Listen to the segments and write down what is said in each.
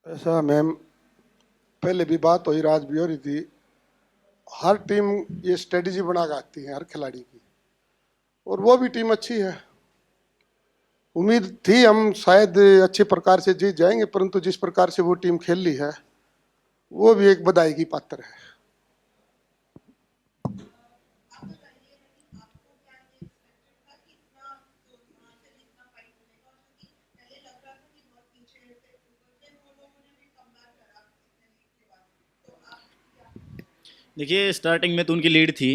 ऐसा मैम, पहले भी बात हुई, आज भी हो रही थी। हर टीम ये स्ट्रेटेजी बना के आती है हर खिलाड़ी की, और वो भी टीम अच्छी है। उम्मीद थी हम शायद अच्छे प्रकार से जीत जाएंगे, परंतु जिस प्रकार से वो टीम खेल ली है वो भी एक बधाई की पात्र है। देखिए, स्टार्टिंग में तो उनकी लीड थी,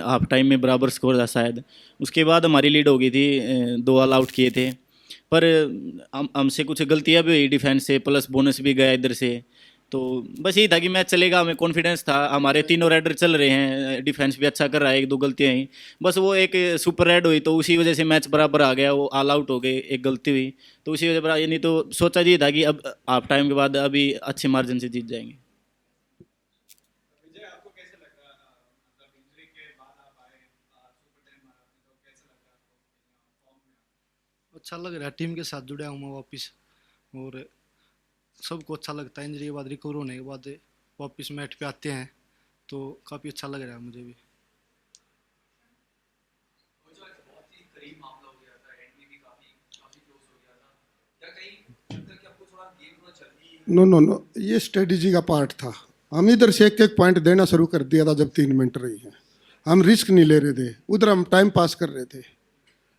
हाफ टाइम में बराबर स्कोर था शायद। उसके बाद हमारी लीड हो गई थी, 2 ऑल आउट किए थे। पर हमसे कुछ गलतियां भी हुई डिफेंस से, प्लस बोनस भी गया इधर से। तो बस यही था कि मैच चलेगा, हमें कॉन्फिडेंस था। हमारे तीनों रेडर चल रहे हैं, डिफेंस भी अच्छा कर रहा है, 1-2 गलतियां ही बस। वो एक सुपर रेड हुई तो उसी वजह से मैच बराबर आ गया, वो ऑल आउट हो गए, एक गलती हुई तो उसी वजह पर। ये नहीं तो सोचा जी था कि अब हाफ टाइम के बाद अभी अच्छे मार्जिन से जीत जाएंगे। अच्छा लग रहा है, टीम के साथ जुड़ा हूँ मैं वापस। और सबको अच्छा लगता है इंजरी के बाद, रिकवर होने के बाद वापस मैट पे आते हैं तो काफ़ी अच्छा लग रहा है मुझे भी। नो नो नो, ये स्ट्रेटेजी का पार्ट था। हम इधर से एक एक पॉइंट देना शुरू कर दिया था जब 3 मिनट रही है। हम रिस्क नहीं ले रहे थे, उधर हम टाइम पास कर रहे थे।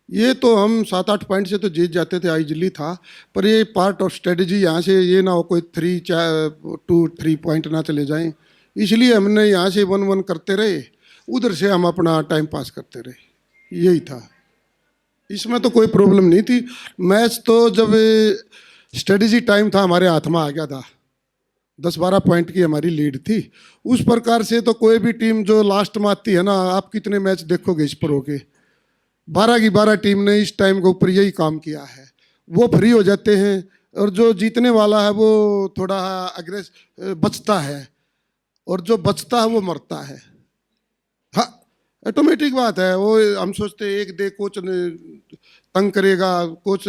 ये तो हम 7-8 पॉइंट से तो जीत जाते थे, इजीली था। पर ये पार्ट ऑफ स्ट्रेटजी, यहाँ से ये ना हो कोई 2-3 पॉइंट ना चले जाएं, इसलिए हमने यहाँ से 1-1 करते रहे, उधर से हम अपना टाइम पास करते रहे। यही था, इसमें तो कोई प्रॉब्लम नहीं थी। मैच तो जब स्ट्रेटजी टाइम था हमारे हाथ में आ गया था, 10-12 पॉइंट की हमारी लीड थी। उस प्रकार से तो कोई भी टीम जो लास्ट में आती है ना, आप कितने मैच देखोगे इस पर होके, 12 की 12 टीम ने इस टाइम के ऊपर यही काम किया है। वो फ्री हो जाते हैं, और जो जीतने वाला है वो थोड़ा अग्रेस बचता है, और जो बचता है वो मरता है। हाँ, ऑटोमेटिक बात है वो। हम सोचते हैं एक दे कोच ने तंग करेगा, कोच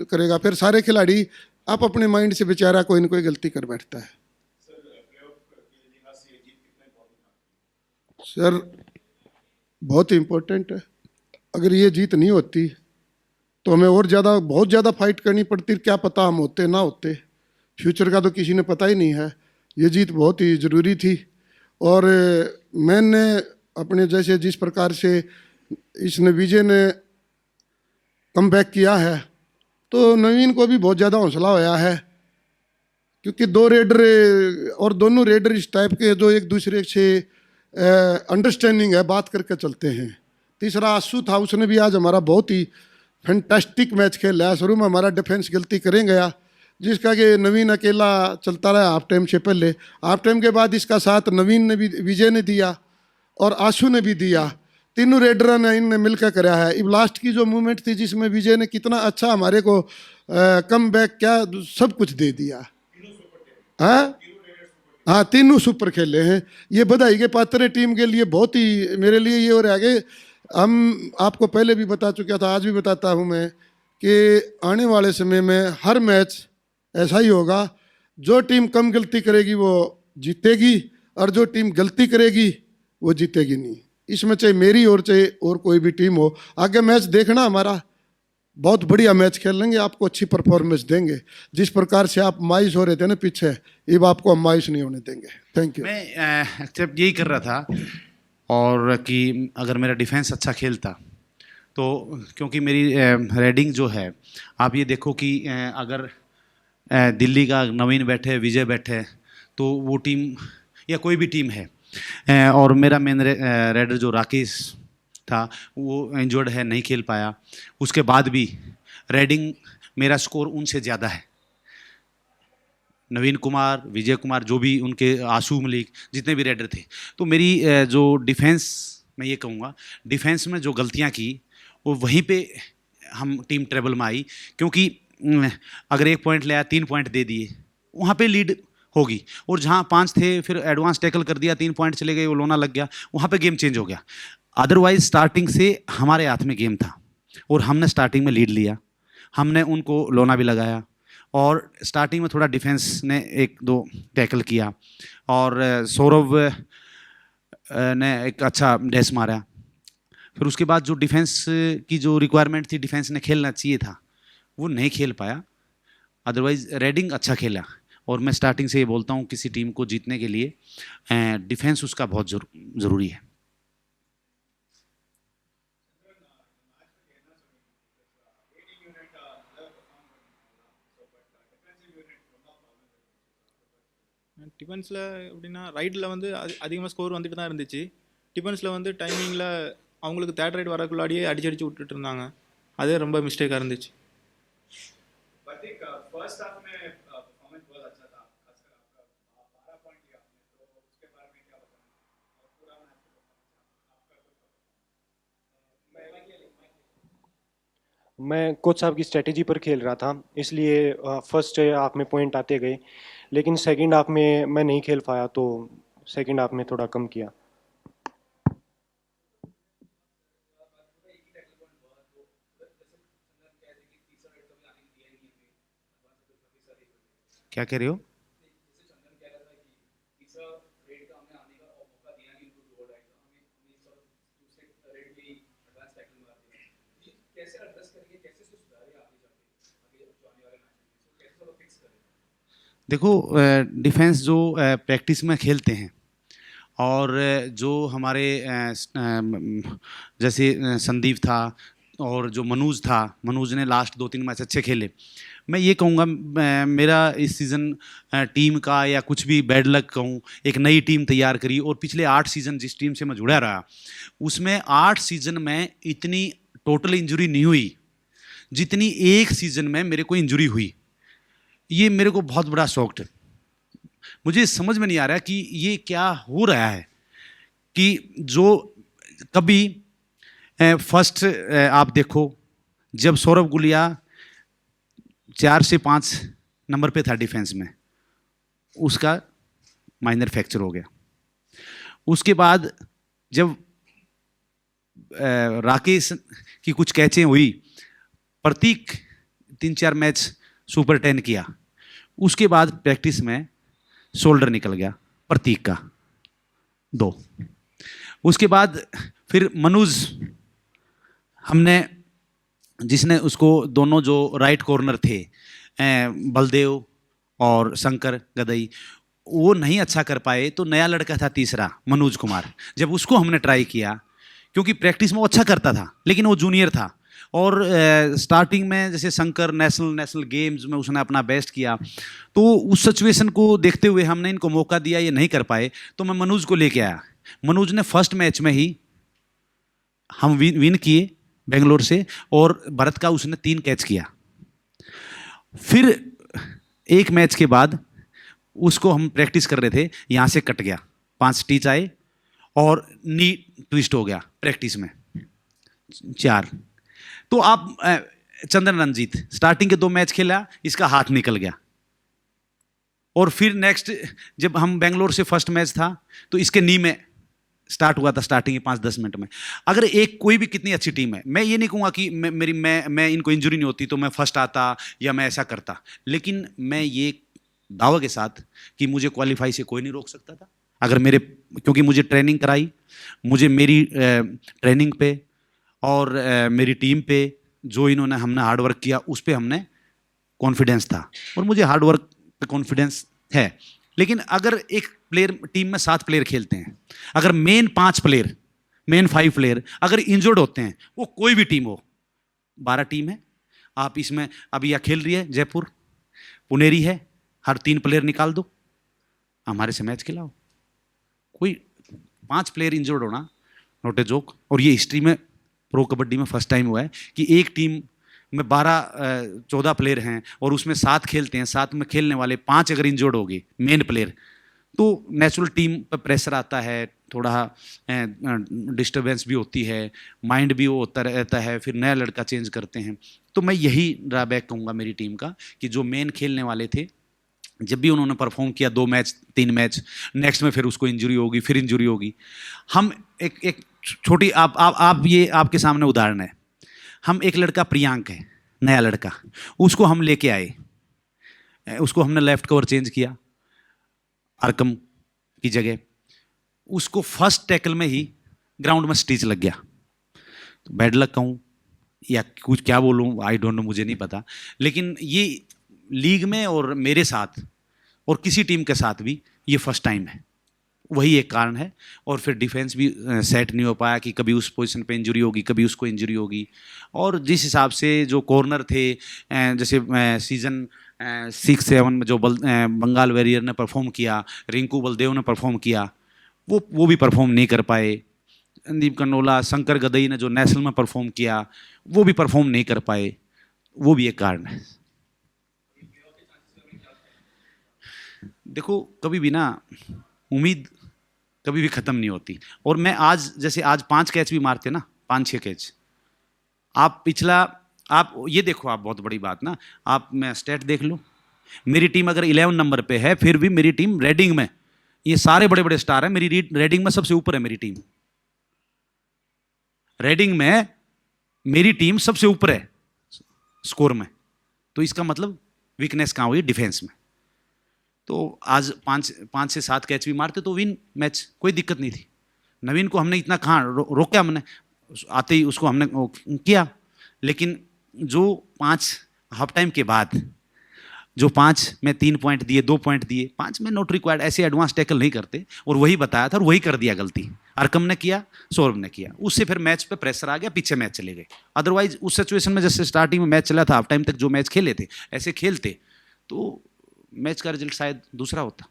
करेगा, फिर सारे खिलाड़ी आप अपने माइंड से बेचारा कोई ना कोई गलती कर बैठता है। सर, बहुत इम्पोर्टेंट है। अगर ये जीत नहीं होती तो हमें और ज़्यादा, बहुत ज़्यादा फाइट करनी पड़ती। क्या पता हम होते ना होते, फ्यूचर का तो किसी ने पता ही नहीं है। ये जीत बहुत ही ज़रूरी थी। और मैंने अपने जैसे जिस प्रकार से इसने विजय ने कम बैक किया है, तो नवीन को भी बहुत ज़्यादा हौसला होया है। क्योंकि 2 रेडर, और दोनों रेडर इस टाइप के जो एक दूसरे से अंडरस्टैंडिंग है, बात करके चलते हैं। तीसरा आशु था, उसने भी आज हमारा बहुत ही फैंटास्टिक मैच खेला है। शुरू में हमारा डिफेंस गलती करें गया, जिसका कि नवीन अकेला चलता रहा हाफ टाइम से पहले। हाफ टाइम के बाद इसका साथ नवीन ने भी, विजय ने दिया और आशु ने भी दिया। तीनों रेडर ने इनने मिलकर कराया है। अब लास्ट की जो मूवमेंट थी जिसमें विजय ने कितना अच्छा हमारे को कम बैक, क्या सब कुछ दे दिया। हाँ हाँ, तीनों सुपर खेले हैं। ये बधाई के पात्र है टीम के लिए, बहुत ही मेरे लिए ये। और आगे हम आपको पहले भी बता चुका था, आज भी बताता हूँ मैं, कि आने वाले समय में हर मैच ऐसा ही होगा। जो टीम कम गलती करेगी वो जीतेगी, और जो टीम गलती करेगी वो जीतेगी नहीं। इसमें चाहे मेरी और चाहे और कोई भी टीम हो, आगे मैच देखना, हमारा बहुत बढ़िया मैच खेल लेंगे, आपको अच्छी परफॉर्मेंस देंगे। जिस प्रकार से आप मायूस हो रहे थे ना पीछे, अब आपको हम मायूस नहीं होने देंगे। Thank you. मैं एक्सेप्ट यही कर रहा था, और कि अगर मेरा डिफेंस अच्छा खेलता तो, क्योंकि मेरी रेडिंग जो है, आप ये देखो कि अगर दिल्ली का नवीन बैठे, विजय बैठे, तो वो टीम या कोई भी टीम है, और मेरा मेन रेडर जो राकेश था वो इंजर्ड है, नहीं खेल पाया। उसके बाद भी रेडिंग, मेरा स्कोर उनसे ज़्यादा है। नवीन कुमार, विजय कुमार, जो भी उनके, आशू मलिक, जितने भी रेडर थे। तो मेरी जो डिफेंस, मैं ये कहूँगा, डिफेंस में जो गलतियाँ की वो वहीं पे हम टीम ट्रेबल में आई। क्योंकि अगर 1 पॉइंट ले आया, 3 पॉइंट दे दिए, वहाँ पे लीड होगी। और जहाँ 5 थे, फिर एडवांस टैकल कर दिया, 3 पॉइंट चले गए, वो लोना लग गया, वहाँ पे गेम चेंज हो गया। अदरवाइज स्टार्टिंग से हमारे हाथ में गेम था, और हमने स्टार्टिंग में लीड लिया, हमने उनको लोना भी लगाया, और स्टार्टिंग में थोड़ा डिफेंस ने एक दो टैकल किया और सौरभ ने एक अच्छा डैश मारा। फिर उसके बाद जो डिफेंस की जो रिक्वायरमेंट थी, डिफेंस ने खेलना चाहिए था, वो नहीं खेल पाया। अदरवाइज रेडिंग अच्छा खेला। और मैं स्टार्टिंग से ये बोलता हूँ, किसी टीम को जीतने के लिए डिफेंस उसका बहुत ज़रूरी है। டிஃபென்ஸில் எப்படின்னா ரைட்டில் வந்து அதிகமாக ஸ்கோர் வந்துட்டு தான் இருந்துச்சு. டிஃபென்ஸில் வந்து டைமிங்கில் அவங்களுக்கு தேர்ட் ரைட் வரக்குள்ளாடியே அடிச்சு அடிச்சு விட்டுட்டு இருந்தாங்க. அதே ரொம்ப மிஸ்டேக்காக இருந்துச்சு. मैं कोच साहब की स्ट्रेटेजी पर खेल रहा था, इसलिए फर्स्ट हाफ में पॉइंट आते गए, लेकिन सेकंड हाफ में मैं नहीं खेल पाया, तो सेकंड हाफ में थोड़ा कम किया। क्या कह रहे हो? देखो, डिफेंस जो प्रैक्टिस में खेलते हैं और जो हमारे जैसे संदीप था और जो मनोज था, मनोज ने लास्ट 2-3 मैच अच्छे खेले। मैं ये कहूँगा, मेरा इस सीज़न टीम का या कुछ भी बैड लक कहूँ, एक नई टीम तैयार करी और पिछले 8 सीज़न जिस टीम से मैं जुड़ा रहा, उसमें 8 सीज़न में इतनी टोटल इंजरी नहीं हुई जितनी एक सीज़न में मेरे को इंजरी हुई। ये मेरे को बहुत बड़ा शॉक है। मुझे समझ में नहीं आ रहा कि ये क्या हो रहा है कि जो कभी फर्स्ट आप देखो, जब सौरभ गुलिया 4 से 5 नंबर पे था डिफेंस में, उसका माइनर फ्रैक्चर हो गया। उसके बाद जब राकेश की कुछ कैचें हुई, प्रतीक 3-4 मैच सुपर 10 किया, उसके बाद प्रैक्टिस में शोल्डर निकल गया प्रतीक का 2। उसके बाद फिर मनोज, हमने जिसने उसको दोनों जो राइट कॉर्नर थे, बलदेव और शंकर गदई, वो नहीं अच्छा कर पाए, तो नया लड़का था तीसरा मनोज कुमार, जब उसको हमने ट्राई किया, क्योंकि प्रैक्टिस में वो अच्छा करता था लेकिन वो जूनियर था, और स्टार्टिंग में जैसे शंकर नेशनल गेम्स में उसने अपना बेस्ट किया, तो उस सिचुएशन को देखते हुए हमने इनको मौका दिया, ये नहीं कर पाए, तो मैं मनोज को लेके आया। मनोज ने फर्स्ट मैच में ही हम विन किए बेंगलोर से, और भरत का उसने 3 कैच किया। फिर एक मैच के बाद उसको हम प्रैक्टिस कर रहे थे, यहाँ से कट गया, 5 स्टिच आए और नी ट्विस्ट हो गया प्रैक्टिस में 4। तो आप चंदन रंजीत स्टार्टिंग के 2 मैच खेला, इसका हाथ निकल गया, और फिर नेक्स्ट जब हम बेंगलोर से फर्स्ट मैच था तो इसके नी में स्टार्ट हुआ था स्टार्टिंग के 5-10 मिनट में। अगर एक कोई भी कितनी अच्छी टीम है, मैं ये नहीं कहूँगा कि मैं इनको इंजरी नहीं होती तो मैं फर्स्ट आता या मैं ऐसा करता, लेकिन मैं ये दावा के साथ कि मुझे क्वालिफाई से कोई नहीं रोक सकता था अगर मेरे, क्योंकि मुझे ट्रेनिंग कराई, मुझे मेरी ट्रेनिंग पे और मेरी टीम पे जो हमने हार्डवर्क किया, उस पर हमने कॉन्फिडेंस था, और मुझे हार्डवर्क पे कॉन्फिडेंस है। लेकिन अगर एक प्लेयर, टीम में 7 प्लेयर खेलते हैं, अगर मेन 5 प्लेयर, मेन 5 प्लेयर अगर इंजर्ड होते हैं, वो कोई भी टीम हो, 12 टीम है, आप इसमें अभी यह खेल रही है जयपुर, पुनेरी है, हर 3 प्लेयर निकाल दो, हमारे से मैच खिलाओ। कोई 5 प्लेयर इंजर्ड होना नॉट ए जोक, और ये हिस्ट्री में प्रो कबड्डी में फर्स्ट टाइम हुआ है कि एक टीम में 12-14 प्लेयर हैं और उसमें 7 खेलते हैं, 7 में खेलने वाले 5 अगर इंजर्ड हो गए मेन प्लेयर, तो नेचुरल टीम पर प्रेशर आता है, थोड़ा डिस्टर्बेंस भी होती है, माइंड भी वो होता रहता है, फिर नया लड़का चेंज करते हैं। तो मैं यही ड्रॉबैक कहूँगा मेरी टीम का, कि जो मेन खेलने वाले थे, जब भी उन्होंने परफॉर्म किया 2 मैच 3 मैच, नेक्स्ट में फिर उसको इंजरी होगी, फिर इंजरी होगी। हम एक छोटी आप ये आपके सामने उदाहरण है, हम एक लड़का प्रियांक है, नया लड़का, उसको हम लेके आए, उसको हमने लेफ्ट कवर चेंज किया अरकम की जगह, उसको फर्स्ट टैकल में ही ग्राउंड में स्टिच लग गया। तो बैड लक कहूँ या कुछ क्या बोलूँ, आई डोंट नो, मुझे नहीं पता। लेकिन ये लीग में और मेरे साथ और किसी टीम के साथ भी ये फर्स्ट टाइम है, वही एक कारण है। और फिर डिफेंस भी सेट नहीं हो पाया कि कभी उस पोजीशन पे इंजरी होगी, कभी उसको इंजरी होगी। और जिस हिसाब से जो कॉर्नर थे, जैसे सीज़न 6-7 में जो बंगाल वॉरियर ने परफॉर्म किया, रिंकू बलदेव ने परफॉर्म किया, वो भी परफॉर्म नहीं कर पाए। संदीप कन्नोला, शंकर गदई ने जो नेशनल में परफॉर्म किया, वो भी परफॉर्म नहीं कर पाए, वो भी एक कारण है। देखो कभी भी ना उम्मीद कभी भी ख़त्म नहीं होती। और मैं आज जैसे आज 5 कैच भी मारते ना, 5-6 कैच, आप पिछला आप ये देखो, आप बहुत बड़ी बात ना, आप मैं स्टेट देख लो, मेरी टीम अगर 11 नंबर पे है फिर भी मेरी टीम रेडिंग में, ये सारे बड़े बड़े स्टार हैं, मेरी रेडिंग में सबसे ऊपर है। मेरी टीम रेडिंग में मेरी टीम सबसे ऊपर है स्कोर में। तो इसका मतलब वीकनेस कहाँ हुई? डिफेंस में। तो आज 5 से 7 कैच भी मारते तो विन मैच, कोई दिक्कत नहीं थी। नवीन को हमने इतना कहाँ रोका, हमने आते ही उसको हमने किया। लेकिन जो 5 हाफ टाइम के बाद जो 5 में 3 पॉइंट दिए, 2 पॉइंट दिए, 5 में नॉट रिक्वायर्ड, ऐसे एडवांस टैकल नहीं करते। और वही बताया था और वही कर दिया गलती। अरकम ने किया, सौरभ ने किया, उससे फिर मैच पे प्रेशर आ गया, पीछे मैच चले गए। अदरवाइज उस सिचुएशन में जैसे स्टार्टिंग में मैच चला था, हाफ टाइम तक जो मैच खेले थे ऐसे खेलते तो मैच का रिजल्ट शायद दूसरा होता।